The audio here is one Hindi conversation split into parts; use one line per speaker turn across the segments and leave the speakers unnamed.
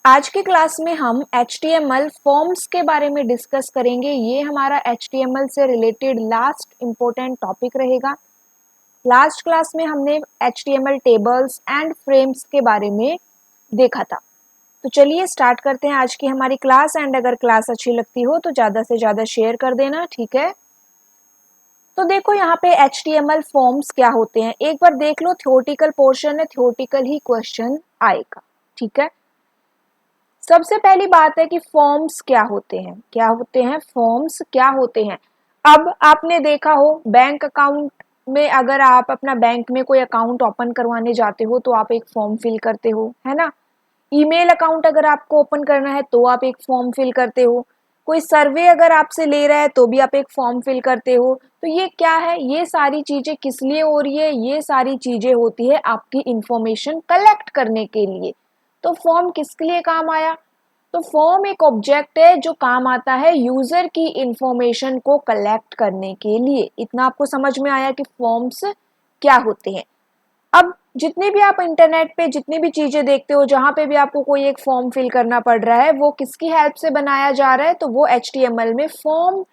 आज की क्लास में हम HTML फॉर्म्स के बारे में डिस्कस करेंगे। ये हमारा HTML से रिलेटेड लास्ट इम्पोर्टेंट टॉपिक रहेगा। लास्ट क्लास में हमने HTML टेबल्स एंड फ्रेम्स के बारे में देखा था। तो चलिए स्टार्ट करते हैं आज की हमारी क्लास। एंड अगर क्लास अच्छी लगती हो तो ज़्यादा से ज़्यादा शेयर कर देना, ठीक है। तो देखो यहाँ पे HTML फॉर्म्स क्या होते हैं, एक बार देख लो। थ्योरेटिकल पोर्शन है, थ्योरेटिकल ही क्वेश्चन आएगा, ठीक है। सबसे पहली बात है कि फॉर्म्स क्या होते हैं, फॉर्म्स क्या होते हैं। अब आपने देखा हो बैंक अकाउंट में, अगर आप अपना बैंक में कोई अकाउंट ओपन करवाने जाते हो तो आप एक फॉर्म फिल करते हो, है ना। ईमेल अकाउंट अगर आपको ओपन करना है तो आप एक फॉर्म फिल करते हो। कोई सर्वे अगर आपसे ले रहा है तो भी आप एक फॉर्म फिल करते हो। तो ये क्या है, ये सारी चीजें किस लिए हो रही है, ये सारी चीजें होती है आपकी इंफॉर्मेशन कलेक्ट करने के लिए। तो फॉर्म किसके लिए काम आया, तो फॉर्म एक ऑब्जेक्ट है जो काम आता है यूजर की इंफॉर्मेशन को कलेक्ट करने के लिए। इतना आपको समझ में आया कि फॉर्म्स क्या होते हैं। अब जितने भी आप इंटरनेट पे जितनी भी चीजें देखते हो, जहां पे भी आपको कोई एक फॉर्म फिल करना पड़ रहा है, वो किसकी हेल्प से बनाया जा रहा है, तो वो HTML में फॉर्म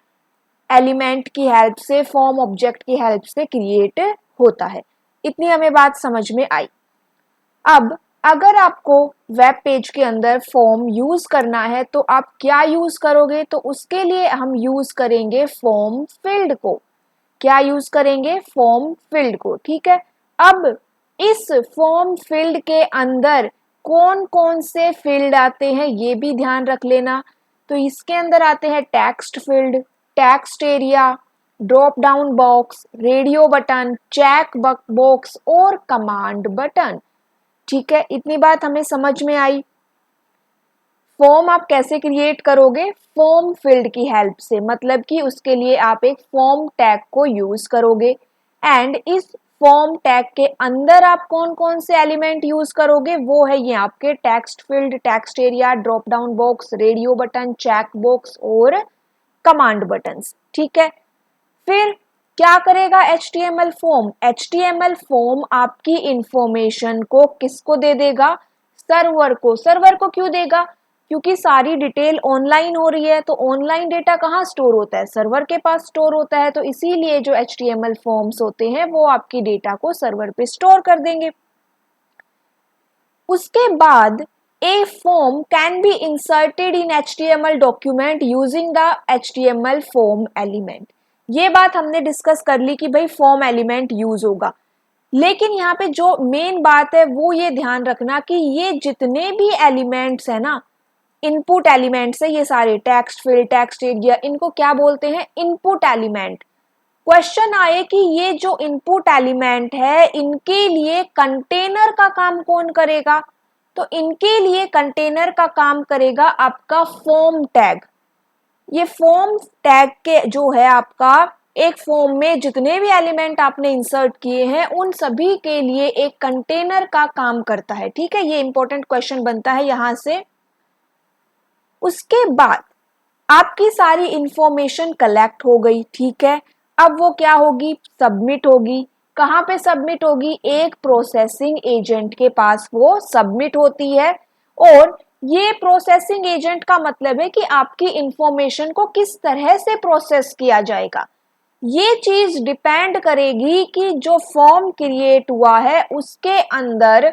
एलिमेंट की हेल्प से, फॉर्म ऑब्जेक्ट की हेल्प से क्रिएट होता है। इतनी हमें बात समझ में आई। अब अगर आपको वेब पेज के अंदर फॉर्म यूज करना है तो आप क्या यूज करोगे, तो उसके लिए हम यूज करेंगे फॉर्म फील्ड को। क्या यूज करेंगे, फॉर्म फील्ड को, ठीक है। अब इस फॉर्म फील्ड के अंदर कौन कौन से फील्ड आते हैं ये भी ध्यान रख लेना। तो इसके अंदर आते हैं text field, text area, drop down box, radio button, check box और कमांड बटन, ठीक है। इतनी बात हमें समझ में आई। फॉर्म आप कैसे क्रिएट करोगे, फॉर्म फील्ड की हेल्प से, मतलब कि उसके लिए आप एक फॉर्म टैग को यूज करोगे। एंड इस फॉर्म टैग के अंदर आप कौन कौन से एलिमेंट यूज करोगे, वो है ये आपके text field, text area, drop down box, radio button, check box और कमांड बटन्स, ठीक है। फिर क्या करेगा HTML फॉर्म, HTML फॉर्म आपकी इंफॉर्मेशन को किसको दे देगा, सर्वर को। सर्वर को क्यों देगा, क्योंकि सारी डिटेल ऑनलाइन हो रही है, तो ऑनलाइन डेटा कहाँ स्टोर होता है, सर्वर के पास स्टोर होता है। तो इसीलिए जो HTML फॉर्म्स होते हैं वो आपकी डेटा को सर्वर पे स्टोर कर देंगे। उसके बाद a form can be inserted in HTML document using the HTML form element। ये बात हमने डिस्कस कर ली कि भाई फॉर्म एलिमेंट यूज होगा, लेकिन यहाँ पे जो मेन बात है वो ये ध्यान रखना कि ये जितने भी एलिमेंट्स है ना, इनपुट एलिमेंट्स है ये सारे, टेक्स्ट फील्ड, टेक्स्ट एरिया, इनको क्या बोलते हैं, इनपुट एलिमेंट। क्वेश्चन आए कि ये जो इनपुट एलिमेंट है इनके लिए कंटेनर का काम कौन करेगा, तो इनके लिए कंटेनर का काम करेगा आपका फॉर्म टैग। ये फॉर्म टैग के जो है आपका, एक फॉर्म में जितने भी एलिमेंट आपने इंसर्ट किए हैं उन सभी के लिए एक कंटेनर का काम करता है, ठीक है। ये इंपॉर्टेंट क्वेश्चन बनता है यहां से। उसके बाद आपकी सारी इंफॉर्मेशन कलेक्ट हो गई, ठीक है। अब वो क्या होगी, सबमिट होगी। कहाँ पे सबमिट होगी, एक प्रोसेसिंग एजेंट के पास वो सबमिट होती है। और ये प्रोसेसिंग एजेंट का मतलब है कि आपकी इंफॉर्मेशन को किस तरह से प्रोसेस किया जाएगा। ये चीज डिपेंड करेगी कि जो फॉर्म क्रिएट हुआ है उसके अंदर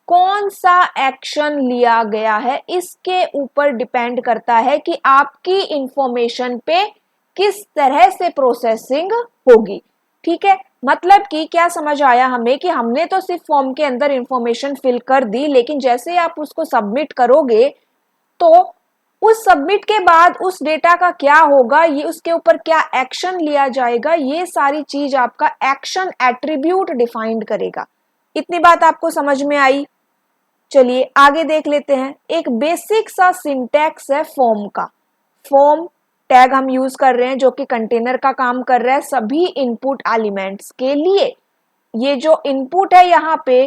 कौन सा एक्शन लिया गया है, इसके ऊपर डिपेंड करता है कि आपकी इंफॉर्मेशन पे किस तरह से प्रोसेसिंग होगी, ठीक है। मतलब कि क्या समझ आया हमें कि हमने तो सिर्फ फॉर्म के अंदर इंफॉर्मेशन फिल कर दी, लेकिन जैसे आप उसको सबमिट करोगे तो उस सबमिट के बाद उस डेटा का क्या होगा, ये उसके ऊपर क्या एक्शन लिया जाएगा, ये सारी चीज आपका एक्शन एट्रीब्यूट डिफाइंड करेगा। इतनी बात आपको समझ में आई। चलिए आगे देख लेते हैं। एक बेसिक सा सिंटैक्स है फॉर्म का। फॉर्म टैग हम यूज कर रहे हैं जो कि कंटेनर का काम कर रहा है सभी इनपुट एलिमेंट्स के लिए। ये जो इनपुट है यहाँ पे,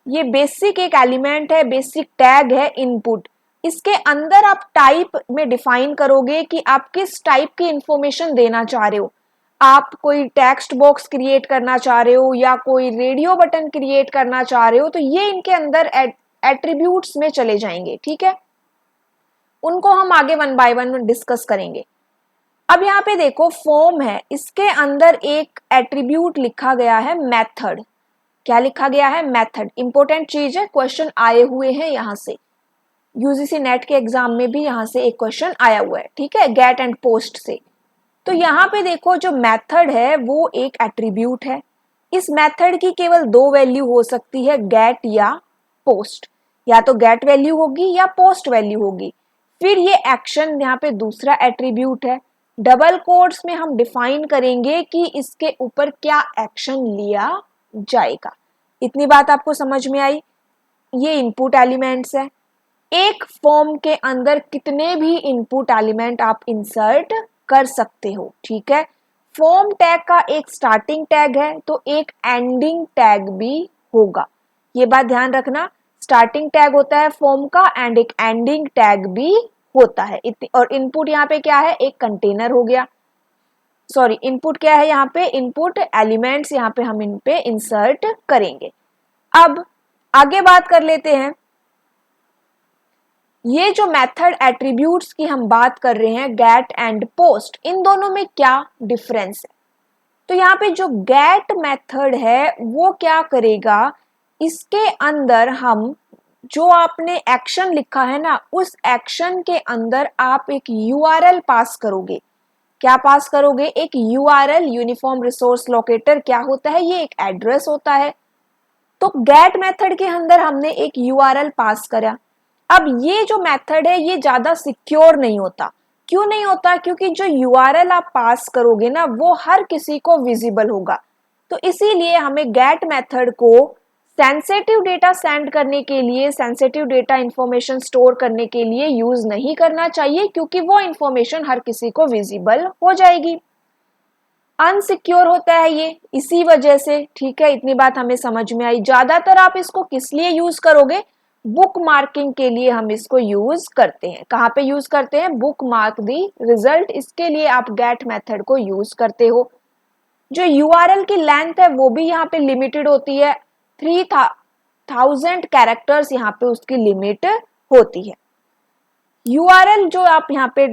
ये बेसिक एक एलिमेंट है, बेसिक टैग है इनपुट। इसके अंदर आप टाइप में डिफाइन करोगे कि आप किस टाइप की इंफॉर्मेशन देना चाह रहे हो। आप कोई टेक्स्ट बॉक्स क्रिएट करना चाह रहे हो या कोई रेडियो बटन क्रिएट करना चाह रहे हो, तो ये इनके अंदर एट्रीब्यूट्स में चले जाएंगे, ठीक है। उनको हम आगे वन बाय वन डिस्कस करेंगे। अब यहाँ पे देखो फॉर्म है, इसके अंदर एक एट्रीब्यूट लिखा गया है मेथड। क्या लिखा गया है? मेथड। इंपॉर्टेंट चीज है, क्वेश्चन आए हुए हैं यहाँ से, यूजीसी नेट के एग्जाम में भी यहाँ से एक क्वेश्चन आया हुआ है, ठीक है, गेट एंड पोस्ट से। तो यहाँ पे देखो जो मेथड है वो एक एट्रीब्यूट है। इस मेथड की केवल दो वैल्यू हो सकती है, गेट या पोस्ट। या तो गेट वैल्यू होगी या पोस्ट वैल्यू होगी। फिर ये एक्शन यहाँ पे दूसरा एट्रीब्यूट है। डबल कोट्स में हम डिफाइन करेंगे कि इसके ऊपर क्या एक्शन लिया जाएगा। इतनी बात आपको समझ में आई? ये इनपुट एलिमेंट्स है। एक फॉर्म के अंदर कितने भी इनपुट एलिमेंट आप इंसर्ट कर सकते हो, ठीक है। फॉर्म टैग का एक स्टार्टिंग टैग है तो एक एंडिंग टैग भी होगा, ये बात ध्यान रखना। स्टार्टिंग टैग होता है फॉर्म का एंड एक एंडिंग टैग भी होता है। और इनपुट यहाँ पे क्या है? एक कंटेनर हो गया। सॉरी, इनपुट क्या है यहाँ पे? इनपुट एलिमेंट्स यहाँ पे हम इन पे इंसर्ट करेंगे। अब आगे बात कर लेते हैं, ये जो मेथड एट्रीब्यूट्स की हम बात कर रहे हैं गेट एंड पोस्ट, इन दोनों में क्या डिफरेंस है? तो यहाँ पे जो गेट मेथड है वो क्या करेगा, इसके अंदर हम जो आपने एक्शन लिखा है ना, उस एक्शन के अंदर आप एक यूआरएल पास करोगे। क्या पास करोगे? एक यूआरएल, यूनिफॉर्म रिसोर्स लोकेटर। क्या होता है? ये एक एड्रेस होता है। तो गेट मेथड के अंदर हमने एक यूआरएल पास करा। अब ये जो मेथड है ये ज्यादा सिक्योर नहीं होता। क्यों नहीं होता? क्योंकि जो यूआरएल आप पास करोगे ना वो हर किसी को विजिबल होगा। तो इसीलिए हमें गेट मेथड को सेंसिटिव डेटा सेंड करने के लिए, सेंसिटिव डेटा इंफॉर्मेशन स्टोर करने के लिए यूज नहीं करना चाहिए, क्योंकि वो इंफॉर्मेशन हर किसी को विजिबल हो जाएगी। अनसिक्योर होता है ये इसी वजह से, ठीक है। इतनी बात हमें समझ में आई। ज्यादातर आप इसको किस लिए यूज करोगे? बुक मार्किंग के लिए हम इसको यूज करते हैं। कहाँ पे यूज करते हैं? बुक मार्क दी रिजल्ट, इसके लिए आप गेट मेथड को यूज करते हो। जो यूआरएल की लेंथ है वो भी यहाँ पे लिमिटेड होती है, 3000 कैरेक्टर्स यहाँ पे उसकी लिमिट होती है। यूआरएल जो आप यहाँ पे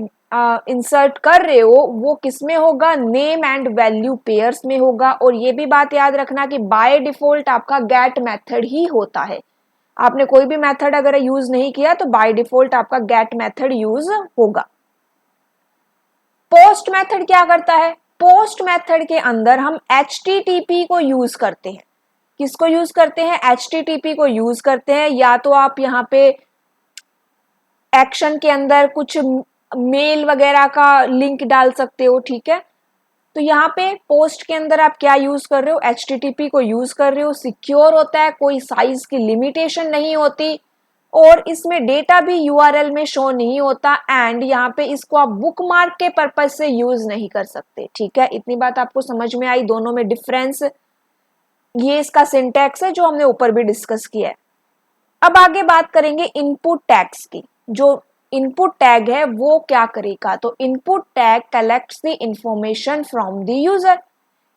इंसर्ट कर रहे हो वो किस में होगा? नेम एंड वैल्यू पेयर्स में होगा। और ये भी बात याद रखना कि बाय डिफॉल्ट आपका गेट मेथड ही होता है। आपने कोई भी मेथड अगर यूज नहीं किया तो बाय डिफॉल्ट आपका गेट मेथड यूज होगा। पोस्ट मेथड क्या करता है? पोस्ट मेथड के अंदर हम HTTP को यूज करते हैं। किसको यूज करते हैं? HTTP को यूज करते हैं। या तो आप यहाँ पे एक्शन के अंदर कुछ मेल वगैरह का लिंक डाल सकते हो, ठीक है। तो यहाँ पे पोस्ट के अंदर आप क्या यूज कर रहे हो? HTTP को यूज कर रहे हो। सिक्योर होता है, कोई साइज की लिमिटेशन नहीं होती और इसमें डेटा भी यूआरएल में शो नहीं होता। एंड यहाँ पे इसको आप बुकमार्क के पर्पज से यूज नहीं कर सकते, ठीक है। इतनी बात आपको समझ में आई? दोनों में डिफरेंस, ये इसका सिंटैक्स है जो हमने ऊपर भी डिस्कस किया है। अब आगे बात करेंगे इनपुट टैग्स की। जो इनपुट टैग है वो क्या करेगा? तो input tag collects the information from the user.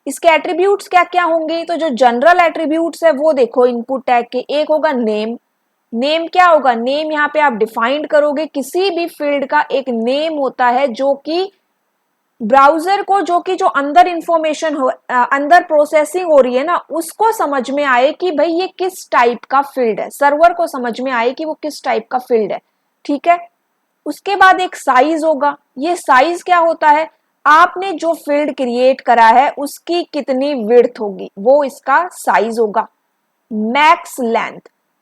इसके एट्रीब्यूट्स क्या क्या होंगे? तो जो जनरल एट्रीब्यूट्स है वो देखो इनपुट टैग के, एक होगा नेम। नेम क्या होगा? नेम यहाँ पे आप डिफाइन करोगे, किसी भी फील्ड का एक नेम होता है जो कि ब्राउजर को, जो कि जो अंदर इंफॉर्मेशन हो, अंदर प्रोसेसिंग हो रही है ना, उसको समझ में आए कि भाई ये किस टाइप का फील्ड है, सर्वर को समझ में आए कि वो किस टाइप का फील्ड है, ठीक है। उसके बाद एक साइज होगा। ये साइज क्या होता है? आपने जो फील्ड क्रिएट करा है उसकी कितनी विड्थ होगी, वो इसका साइज होगा। मैक्स लेंथ,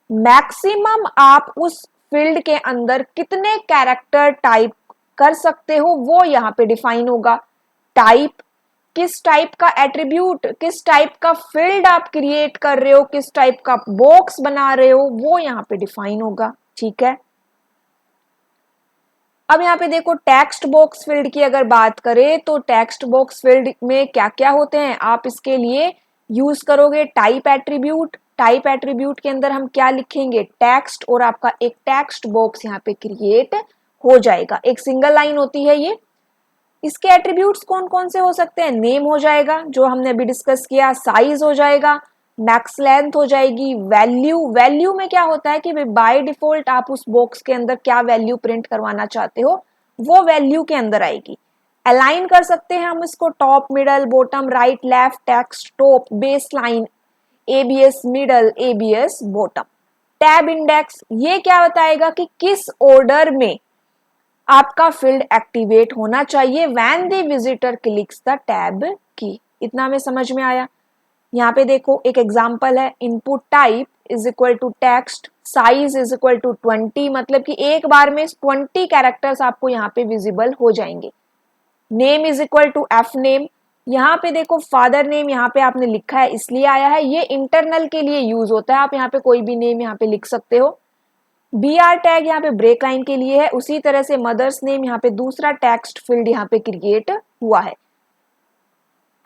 मैक्सिमम आप उस फील्ड के अंदर कितने कैरेक्टर टाइप कर सकते हो वो यहाँ पे डिफाइन होगा। टाइप, किस टाइप का एट्रीब्यूट, किस टाइप का फील्ड आप क्रिएट कर रहे हो, किस टाइप का बॉक्स बना रहे हो, वो यहाँ पे डिफाइन होगा, ठीक है। अब यहाँ पे देखो टेक्स्ट बॉक्स फील्ड की अगर बात करें तो टेक्स्ट बॉक्स फील्ड में क्या क्या होते हैं? आप इसके लिए यूज करोगे टाइप एट्रीब्यूट। टाइप एट्रीब्यूट के अंदर हम क्या लिखेंगे? टेक्स्ट, और आपका एक टेक्स्ट बॉक्स यहाँ पे क्रिएट हो जाएगा। एक सिंगल लाइन होती है ये। इसके एट्रीब्यूट्स कौन कौन से हो सकते हैं? नेम हो जाएगा जो हमने अभी डिस्कस किया, साइज हो जाएगा, मैक्स लेंथ हो जाएगी, वैल्यू में क्या होता है कि बाय डिफॉल्ट आप उस बॉक्स के अंदर क्या वैल्यू प्रिंट करवाना चाहते हो वो वैल्यू के अंदर आएगी। अलाइन कर सकते हैं हम इसको top, middle, bottom, right, left, text, top, base line, ABS middle, ABS bottom. Tab index ये क्या बताएगा कि किस ऑर्डर में आपका फील्ड एक्टिवेट होना चाहिए when the visitor clicks the tab की। इतना हमें समझ में आया। यहाँ पे देखो एक एग्जांपल है, input type is equal to text, size is equal to 20, मतलब कि एक बार में 20 कैरेक्टर्स आपको यहाँ पे विजिबल हो जाएंगे। Name is equal to F name, यहाँ पे देखो फादर नेम यहाँ पे आपने लिखा है इसलिए आया है, ये इंटरनल के लिए यूज होता है, आप यहाँ पे कोई भी नेम यहाँ पे लिख सकते हो। बी आर टैग यहाँ पे ब्रेक लाइन के लिए है, उसी तरह से मदर्स नेम यहाँ पे दूसरा टेक्स्ट फील्ड यहाँ पे क्रिएट हुआ है।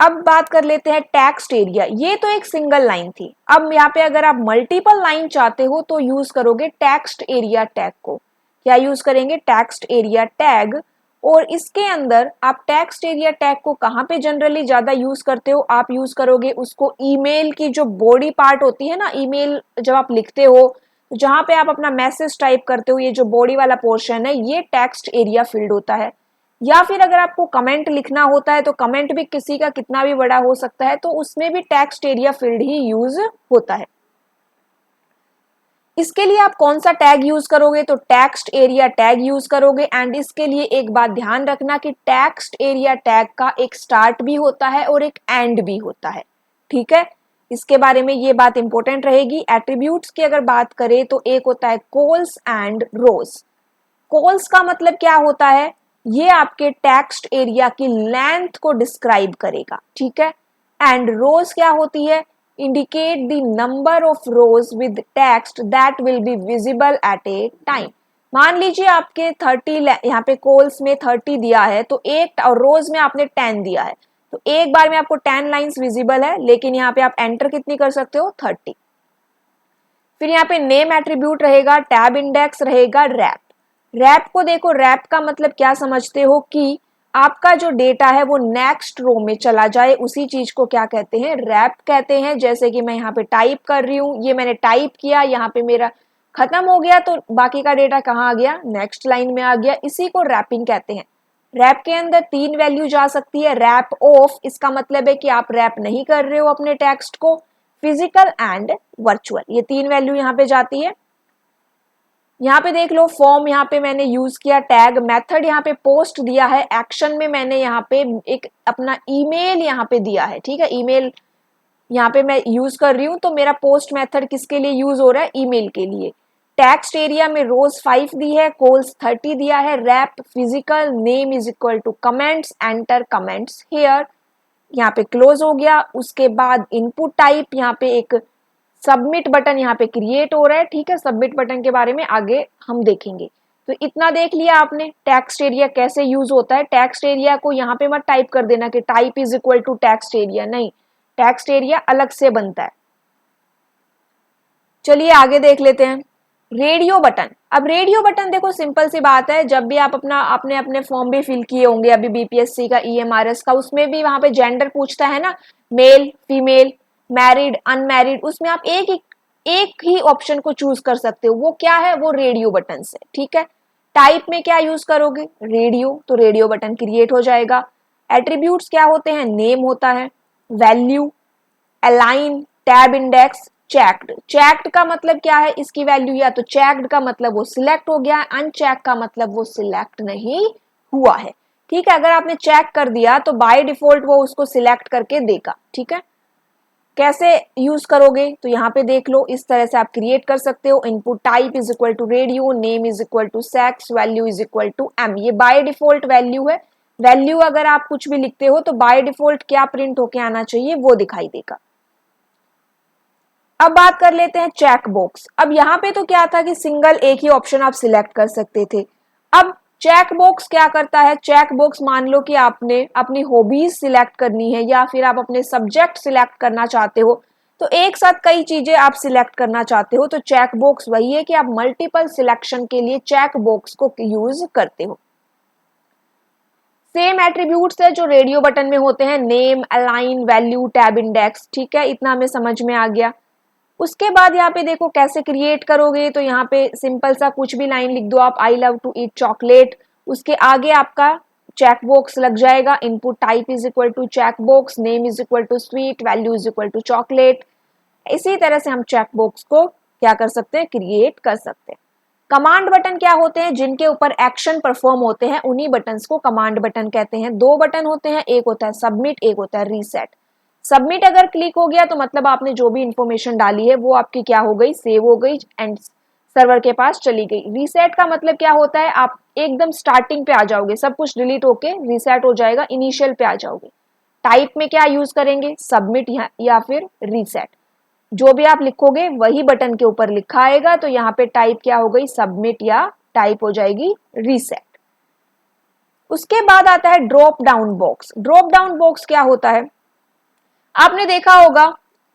अब बात कर लेते हैं टेक्स्ट एरिया, ये तो एक सिंगल लाइन थी। अब यहाँ पे अगर आप मल्टीपल लाइन चाहते हो तो यूज करोगे टेक्स्ट एरिया टैग को। क्या यूज करेंगे? Text area tag. और इसके अंदर आप टेक्स्ट एरिया टैग को कहाँ पे जनरली ज्यादा यूज करते हो? आप यूज करोगे उसको ईमेल की जो बॉडी पार्ट होती है ना, ईमेल जब आप लिखते हो जहां पे आप अपना मैसेज टाइप करते हो, ये जो बॉडी वाला पोर्शन है ये टेक्स्ट एरिया फील्ड होता है। या फिर अगर आपको कमेंट लिखना होता है तो कमेंट भी किसी का कितना भी बड़ा हो सकता है, तो उसमें भी टेक्स्ट एरिया फील्ड ही यूज होता है। इसके लिए आप कौन सा टैग यूज करोगे? तो टेक्स्ट एरिया टैग यूज करोगे। एंड इसके लिए एक बात ध्यान रखना कि टेक्स्ट एरिया टैग का एक स्टार्ट भी होता है और एक एंड भी होता है, ठीक है? इसके बारे में ये बात इंपॉर्टेंट रहेगी। एट्रीब्यूट्स की अगर बात करें तो एक होता है कॉल्स एंड रोज। कॉल्स का मतलब क्या होता है? ये आपके टेक्स्ट एरिया की लेंथ को डिस्क्राइब करेगा, ठीक है? एंड रोज क्या होती है? Indicate the number of rose with text that will be visible at A time. मान लीजिए आपके 30 यहाँ पे कॉल्स में 30 दिया है तो एक, और रोज में आपने 10 दिया है, तो एक बार में आपको 10 लाइंस विजिबल है, लेकिन यहाँ पे आप एंटर कितनी कर सकते हो? 30। फिर यहाँ पे नेम एट्रीब्यूट रहेगा, टैब इंडेक्स रहेगा, रैप। रैप को देखो, रैप का मतलब क्या समझते हो कि आपका जो डेटा है वो नेक्स्ट रो में चला जाए, उसी चीज को क्या कहते हैं? रैप कहते हैं। जैसे कि मैं यहाँ पे टाइप कर रही हूँ, ये मैंने टाइप किया, यहाँ पे मेरा खत्म हो गया, तो बाकी का डेटा कहाँ आ गया? नेक्स्ट लाइन में आ गया। इसी को रैपिंग कहते हैं। रैप के अंदर 3 वैल्यू जा सकती है। रैप ऑफ, इसका मतलब है कि आप रैप नहीं कर रहे हो अपने टेक्स्ट को। फिजिकल एंड वर्चुअल, ये 3 वैल्यू यहाँ पे जाती है। यहाँ पे देख लो, फॉर्म यहाँ पे मैंने यूज किया, टैग, मेथड यहाँ पे पोस्ट दिया है, एक्शन में मैंने यहाँ पे एक अपना ईमेल यहाँ पे दिया है, ठीक है? ईमेल यहाँ पे मैं यूज कर रही हूँ, तो मेरा पोस्ट मेथड किसके लिए यूज हो रहा है? ईमेल के लिए। टेक्स्ट एरिया में रोज 5 दी है, कॉल्स 30 दिया है, wrap, physical, name is equal to comments, enter comments here, यहाँ पे क्लोज हो गया। उसके बाद इनपुट टाइप, यहाँ पे एक सबमिट बटन यहाँ पे क्रिएट हो रहा है, ठीक है? सबमिट बटन के बारे में आगे हम देखेंगे। तो इतना देख लिया आपने टेक्स्ट एरिया कैसे यूज होता है। टेक्स्ट एरिया को यहाँ पे मत टाइप कर देना कि type is equal to text area, नहीं, टेक्स्ट एरिया अलग से बनता है। चलिए आगे देख लेते हैं रेडियो बटन। अब रेडियो बटन देखो, सिंपल सी बात है, जब भी आप अपने अपने फॉर्म भी फिल किए होंगे अभी बीपीएससी का, ईएमआरएस का, उसमें भी वहां पे जेंडर पूछता है ना, मेल, फीमेल, मैरिड, अनमैरिड, उसमें आप एक ही ऑप्शन को चूज कर सकते हो। वो क्या है? वो रेडियो बटन से, ठीक है? टाइप में क्या यूज करोगे? रेडियो, तो रेडियो बटन क्रिएट हो जाएगा। एट्रीब्यूट्स क्या होते हैं? नेम होता है, value, align, tab index, checked. Checked का मतलब क्या है? इसकी वैल्यू, या तो चेक्ड का मतलब वो सिलेक्ट हो गया, अनचेक का मतलब वो सिलेक्ट नहीं हुआ है, ठीक है? अगर आपने चेक कर दिया तो बाय डिफॉल्ट वो उसको सिलेक्ट करके देगा, ठीक है? कैसे यूज करोगे? तो यहाँ पे देख लो, इस तरह से आप क्रिएट कर सकते हो। Input type is equal to radio, name is equal to sex, value is equal to M, ये बाय डिफॉल्ट वैल्यू है। वैल्यू अगर आप कुछ भी लिखते हो तो बाय डिफॉल्ट क्या प्रिंट होके आना चाहिए वो दिखाई देगा। अब बात कर लेते हैं चेक बॉक्स। अब यहाँ पे तो क्या था कि सिंगल एक ही ऑप्शन आप सिलेक्ट कर सकते थे। अब चेक बॉक्स क्या करता है? चेक बॉक्स, मान लो कि आपने अपनी हॉबीज सिलेक्ट करनी है या फिर आप अपने सब्जेक्ट सिलेक्ट करना चाहते हो, तो एक साथ कई चीजें आप सिलेक्ट करना चाहते हो, तो चेक बॉक्स वही है कि आप मल्टीपल सिलेक्शन के लिए चेक बॉक्स को यूज करते हो। सेम एट्रीब्यूट्स है जो रेडियो बटन में होते हैं, name, align, value, tab index, ठीक है, इतना हमें समझ में आ गया। उसके बाद यहाँ पे देखो कैसे क्रिएट करोगे, तो यहाँ पे सिंपल सा कुछ भी लाइन लिख दो आप, I love to eat chocolate, उसके आगे आपका चेक बॉक्स लग जाएगा, input type is equal to check box, name is equal to sweet, value is equal to chocolate. इसी तरह से हम चेक बॉक्स को क्या कर सकते हैं, क्रिएट कर सकते हैं। कमांड बटन क्या होते हैं, जिनके ऊपर एक्शन परफॉर्म होते हैं, उन्हीं बटन्स को कमांड बटन कहते हैं। दो बटन होते हैं, एक होता है सबमिट, एक होता है रीसेट। सबमिट अगर क्लिक हो गया तो मतलब आपने जो भी इंफॉर्मेशन डाली है वो आपकी क्या हो गई, सेव हो गई एंड सर्वर के पास चली गई। रीसेट का मतलब क्या होता है, आप एकदम स्टार्टिंग पे आ जाओगे, सब कुछ डिलीट होके रीसेट हो जाएगा, इनिशियल पे आ जाओगे। टाइप में क्या यूज करेंगे, सबमिट या फिर रीसेट। जो भी आप लिखोगे वही बटन के ऊपर लिखा आएगा, तो यहाँ पे टाइप क्या हो गई, सबमिट, या टाइप हो जाएगी रीसेट। उसके बाद आता है drop down box. Drop down box क्या होता है, आपने देखा होगा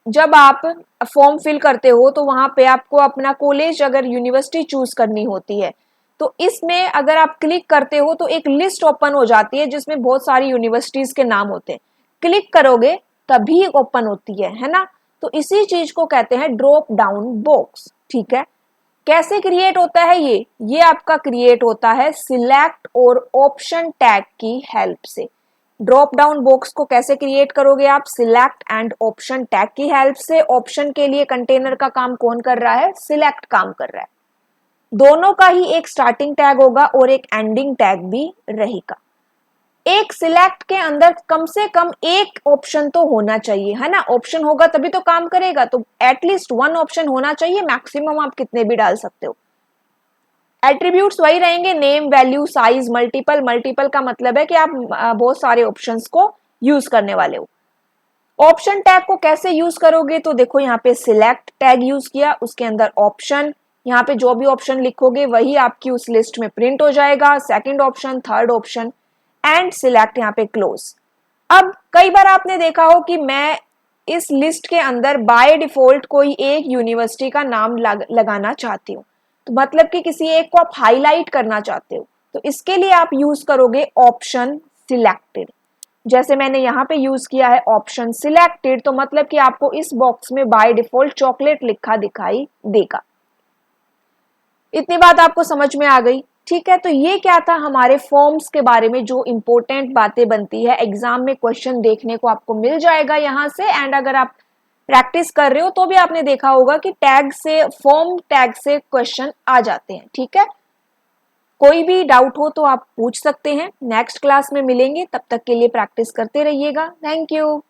जब आप फॉर्म फिल करते हो तो वहां पे आपको अपना कॉलेज अगर यूनिवर्सिटी चूज करनी होती है, तो इसमें अगर आप क्लिक करते हो तो एक लिस्ट ओपन हो जाती है जिसमें बहुत सारी यूनिवर्सिटीज के नाम होते हैं। क्लिक करोगे तभी ओपन होती है ना। तो इसी चीज को कहते हैं ड्रॉप डाउन बॉक्स, ठीक है। कैसे क्रिएट होता है ये आपका क्रिएट होता है सिलेक्ट और ऑप्शन टैग की हेल्प से। ड्रॉप डाउन बॉक्स को कैसे क्रिएट करोगे आप, सिलेक्ट एंड ऑप्शन टैग की हेल्प से। ऑप्शन के लिए कंटेनर का काम कौन कर रहा है, सिलेक्ट काम कर रहा है। दोनों का ही एक स्टार्टिंग टैग होगा और एक एंडिंग टैग भी रहेगा। एक सिलेक्ट के अंदर कम से कम एक ऑप्शन तो होना चाहिए, है ना। ऑप्शन होगा तभी तो काम करेगा, तो एटलीस्ट वन ऑप्शन होना चाहिए, मैक्सिमम आप कितने भी डाल सकते हो। एट्रीब्यूट्स वही रहेंगे, name, value, size, multiple. Multiple का मतलब है कि आप बहुत सारे ऑप्शंस को यूज करने वाले हो। ऑप्शन टैग को कैसे यूज करोगे, तो देखो यहाँ पे सिलेक्ट टैग यूज किया, उसके अंदर ऑप्शन, यहाँ पे जो भी ऑप्शन लिखोगे वही आपकी उस लिस्ट में प्रिंट हो जाएगा। Second option, third option and select यहाँ पे क्लोज। अब कई बार आपने देखा हो कि मैं इस लिस्ट के अंदर बाय डिफॉल्ट कोई एक यूनिवर्सिटी का नाम लगाना चाहती हूँ, तो मतलब कि किसी एक को आप हाईलाइट करना चाहते हो, तो इसके लिए आप यूज करोगे ऑप्शन सिलेक्टेड। जैसे मैंने यहाँ पे यूज किया है ऑप्शन सिलेक्टेड, तो मतलब कि आपको इस बॉक्स में बाय डिफॉल्ट चॉकलेट लिखा दिखाई देगा। इतनी बात आपको समझ में आ गई, ठीक है। तो ये क्या था हमारे फॉर्म्स के बारे में जो इंपॉर्टेंट बातें बनती है, एग्जाम में क्वेश्चन देखने को आपको मिल जाएगा यहाँ से। एंड अगर आप प्रैक्टिस कर रहे हो तो भी आपने देखा होगा कि टैग से, फॉर्म टैग से क्वेश्चन आ जाते हैं, ठीक है। कोई भी डाउट हो तो आप पूछ सकते हैं। नेक्स्ट क्लास में मिलेंगे, तब तक के लिए प्रैक्टिस करते रहिएगा। Thank you.